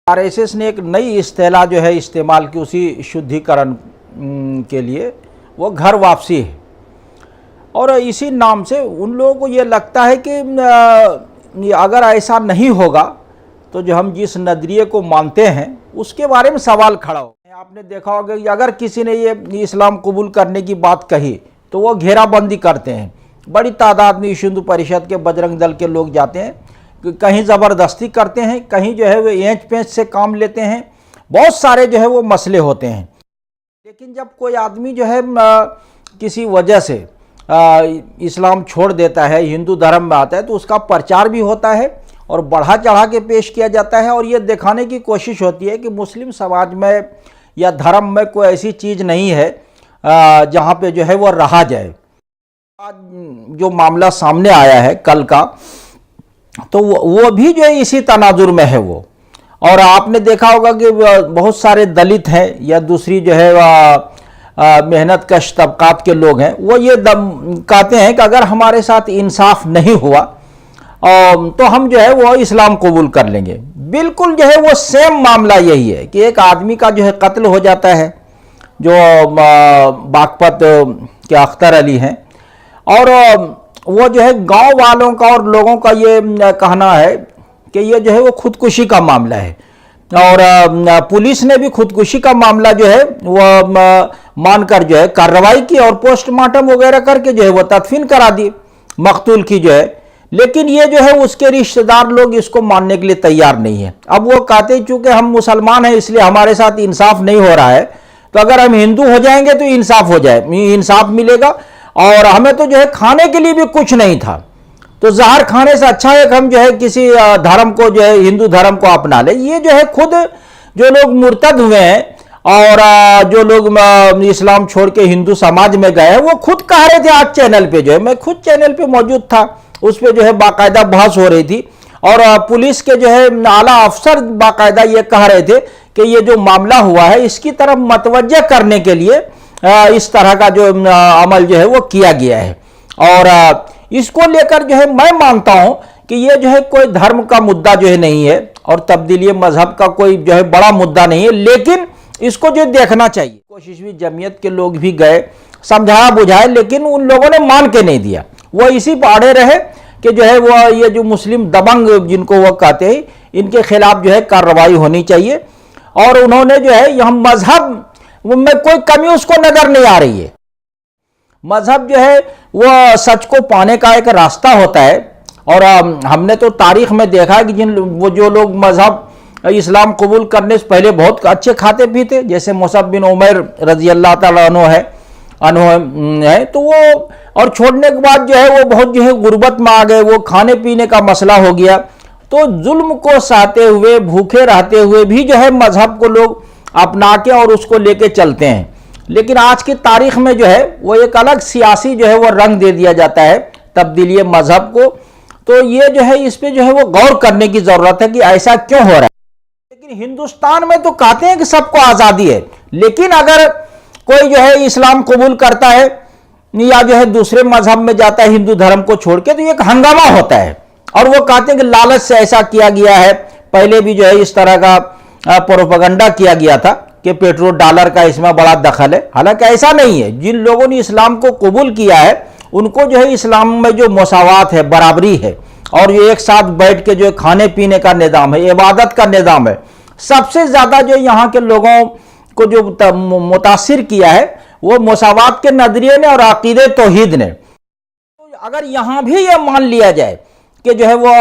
RSS ने एक नई इस्तेलाह जो है इस्तेमाल की उसी शुद्धिकरण के लिए, वो घर वापसी है। और इसी नाम से उन लोगों को ये लगता है कि अगर ऐसा नहीं होगा तो जो हम जिस नज़रिए को मानते हैं उसके बारे में सवाल खड़ा हो। आपने देखा होगा कि अगर किसी ने ये इस्लाम कबूल करने की बात कही तो वो घेराबंदी करते हैं। बड़ी तादाद में हिंदू परिषद के, बजरंग दल के लोग जाते हैं, कहीं ज़बरदस्ती करते हैं, कहीं जो है वो एंच पेंच से काम लेते हैं, बहुत सारे जो है वो मसले होते हैं। लेकिन जब कोई आदमी जो है किसी वजह से इस्लाम छोड़ देता है, हिंदू धर्म में आता है, तो उसका प्रचार भी होता है और बढ़ा चढ़ा के पेश किया जाता है और ये दिखाने की कोशिश होती है कि मुस्लिम समाज में या धर्म में कोई ऐसी चीज़ नहीं है जहाँ पे जो है वो रहा जाए। आज जो मामला सामने आया है कल का, तो वो भी जो है इसी तनाजुर में है वो। और आपने देखा होगा कि बहुत सारे दलित हैं या दूसरी जो है मेहनत कश तबकात के लोग हैं, वो ये कहते हैं कि अगर हमारे साथ इंसाफ नहीं हुआ तो हम जो है वो इस्लाम कबूल कर लेंगे। बिल्कुल जो है वो सेम मामला यही है कि एक आदमी का जो है कत्ल हो जाता है, जो बागपत के अख्तर अली हैं, और वो जो है गांव वालों का और लोगों का ये कहना है कि ये जो है वो खुदकुशी का मामला है। और पुलिस ने भी खुदकुशी का मामला जो है वो मानकर जो है कार्रवाई की और पोस्टमार्टम वगैरह करके जो है वो तदफीन करा दी मकतूल की जो है। लेकिन ये जो है उसके रिश्तेदार लोग इसको मानने के लिए तैयार नहीं है। अब वो कहते चूंकि हम मुसलमान हैं इसलिए हमारे साथ इंसाफ नहीं हो रहा है, तो अगर हम हिंदू हो जाएंगे तो इंसाफ हो जाए, इंसाफ मिलेगा। और हमें तो जो है खाने के लिए भी कुछ नहीं था, तो जहर खाने से अच्छा है कि हम जो है किसी धर्म को जो है हिंदू धर्म को अपना ले। ये जो है खुद जो लोग मुर्तद हुए हैं और जो लोग इस्लाम छोड़ के हिंदू समाज में गए हैं, वो खुद कह रहे थे। आज चैनल पे जो है, मैं खुद चैनल पे मौजूद था, उस पर जो है बाकायदा बहस हो रही थी और पुलिस के जो है आला अफसर बाकायदा ये कह रहे थे कि ये जो मामला हुआ है इसकी तरफ मतवज्जा करने के लिए इस तरह का जो अमल जो है वो किया गया है। और इसको लेकर जो है मैं मानता हूं कि ये जो है कोई धर्म का मुद्दा जो है नहीं है और तब्दीली मजहब का कोई जो है बड़ा मुद्दा नहीं है, लेकिन इसको जो देखना चाहिए। कोशिश भी जमीयत के लोग भी गए, समझाया बुझाया, लेकिन उन लोगों ने मान के नहीं दिया। वो इसी पाड़े रहे कि जो है वो ये जो मुस्लिम दबंग जिनको वो कहते हैं, इनके खिलाफ जो है कार्रवाई होनी चाहिए। और उन्होंने जो है यहाँ मजहब में कोई कमी उसको नजर नहीं आ रही है। मजहब जो है वो सच को पाने का एक रास्ता होता है। और हमने तो तारीख में देखा है कि जो लोग मजहब इस्लाम कबूल करने से पहले बहुत अच्छे खाते पीते, जैसे मुसअब बिन उमैर रजी अल्लाह ताला अन्हु है, तो वो और छोड़ने के बाद जो है वो बहुत जो है गुर्बत में आ गए, वो खाने पीने का मसला हो गया। तो जुल्म को सहते हुए, भूखे रहते हुए भी जो है मजहब को लोग अपना के और उसको लेके चलते हैं। लेकिन आज की तारीख में जो है वो एक अलग सियासी जो है वो रंग दे दिया जाता है तब्दीली मजहब को। तो ये जो है इस पे जो है वो गौर करने की जरूरत है कि ऐसा क्यों हो रहा है। लेकिन हिंदुस्तान में तो कहते हैं कि सबको आज़ादी है, लेकिन अगर कोई जो है इस्लाम कबूल करता है या जो है दूसरे मजहब में जाता है हिंदू धर्म को छोड़ के, तो एक हंगामा होता है और वो कहते हैं कि लालच से ऐसा किया गया है। पहले भी जो है इस तरह का प्रोपेगेंडा किया गया था कि पेट्रोल डॉलर का इसमें बड़ा दखल है। हालांकि ऐसा नहीं है। जिन लोगों ने इस्लाम को कबूल किया है उनको जो है इस्लाम में जो मसावात है, बराबरी है, और ये एक साथ बैठ के जो खाने पीने का निज़ाम है, इबादत का निज़ाम है। सबसे ज़्यादा जो यहाँ के लोगों को जो मुतासिर किया है वो मसावात के नजरिए ने और अकीदे तौहीद ने। तो अगर यहाँ भी ये मान लिया जाए कि जो है वो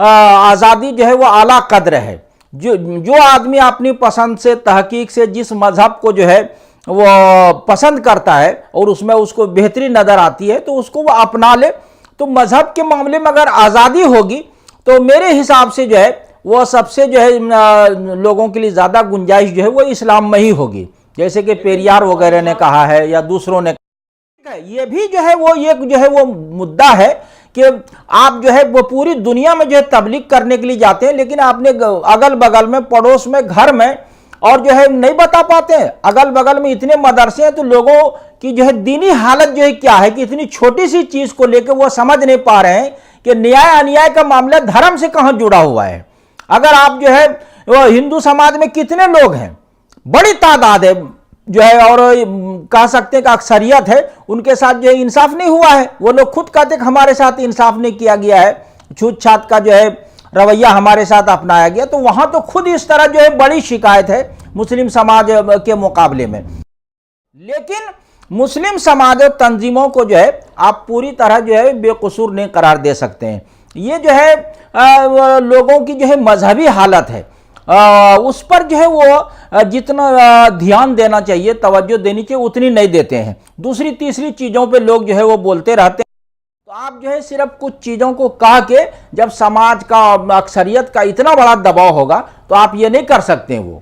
आज़ादी जो है वो आला कद्र है, जो आदमी अपनी पसंद से, तहकीक से जिस मजहब को जो है वो पसंद करता है और उसमें उसको बेहतरी नज़र आती है तो उसको वो अपना ले। तो मजहब के मामले में अगर आज़ादी होगी तो मेरे हिसाब से जो है वो सबसे जो है लोगों के लिए ज़्यादा गुंजाइश जो है वो इस्लाम में ही होगी, जैसे कि पेरियार वगैरह ने कहा है या दूसरों ने। ये भी जो है वो एक जो है वो मुद्दा है कि आप जो है वो पूरी दुनिया में जो है तबलीग करने के लिए जाते हैं, लेकिन आपने अगल बगल में, पड़ोस में, घर में और जो है नहीं बता पाते हैं। अगल बगल में इतने मदरसे हैं तो लोगों की जो है दीनी हालत जो है क्या है कि इतनी छोटी सी चीज़ को लेकर वो समझ नहीं पा रहे हैं कि न्याय अन्याय का मामला धर्म से कहाँ जुड़ा हुआ है। अगर आप जो है हिंदू समाज में कितने लोग हैं, बड़ी तादाद है जो है, और कह सकते हैं कि अक्सरियत है, उनके साथ जो है इंसाफ नहीं हुआ है। वो लोग खुद कहते हैं कि हमारे साथ इंसाफ नहीं किया गया है, छूत छात का जो है रवैया हमारे साथ अपनाया गया। तो वहां तो खुद इस तरह जो है बड़ी शिकायत है मुस्लिम समाज के मुकाबले में। लेकिन मुस्लिम समाज और तंजीमों को जो है आप पूरी तरह जो है बेकसूर नहीं करार दे सकते हैं। ये जो है लोगों की जो है मजहबी हालत है, उस पर जो है वो जितना ध्यान देना चाहिए, तवज्जो देनी चाहिए, उतनी नहीं देते हैं। दूसरी तीसरी चीज़ों पे लोग जो है वो बोलते रहते हैं। तो आप जो है सिर्फ कुछ चीज़ों को कह के, जब समाज का अक्सरियत का इतना बड़ा दबाव होगा तो आप ये नहीं कर सकते वो।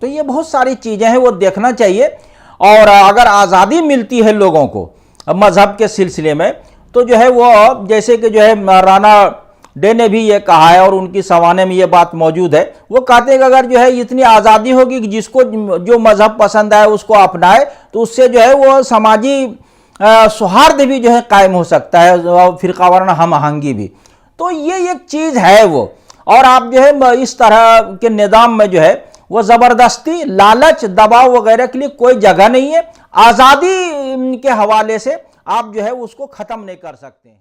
तो ये बहुत सारी चीज़ें हैं वो देखना चाहिए। और अगर आज़ादी मिलती है लोगों को मज़हब के सिलसिले में, तो जो है वो जैसे कि जो है राणा डे ने भी ये कहा है, और उनकी सवाने में ये बात मौजूद है, वो कहते हैं कि अगर जो है इतनी आज़ादी होगी कि जिसको जो मज़हब पसंद आए उसको अपनाए, तो उससे जो है वो समाजी सौहार्द भी जो है कायम हो सकता है, फिरका वाराना हम आहंगी भी। तो ये एक चीज़ है वो। और आप जो है इस तरह के निज़ाम में जो है वो ज़बरदस्ती, लालच, दबाव वगैरह के लिए कोई जगह नहीं है। आज़ादी के हवाले से आप जो है उसको ख़त्म नहीं कर सकते हैं।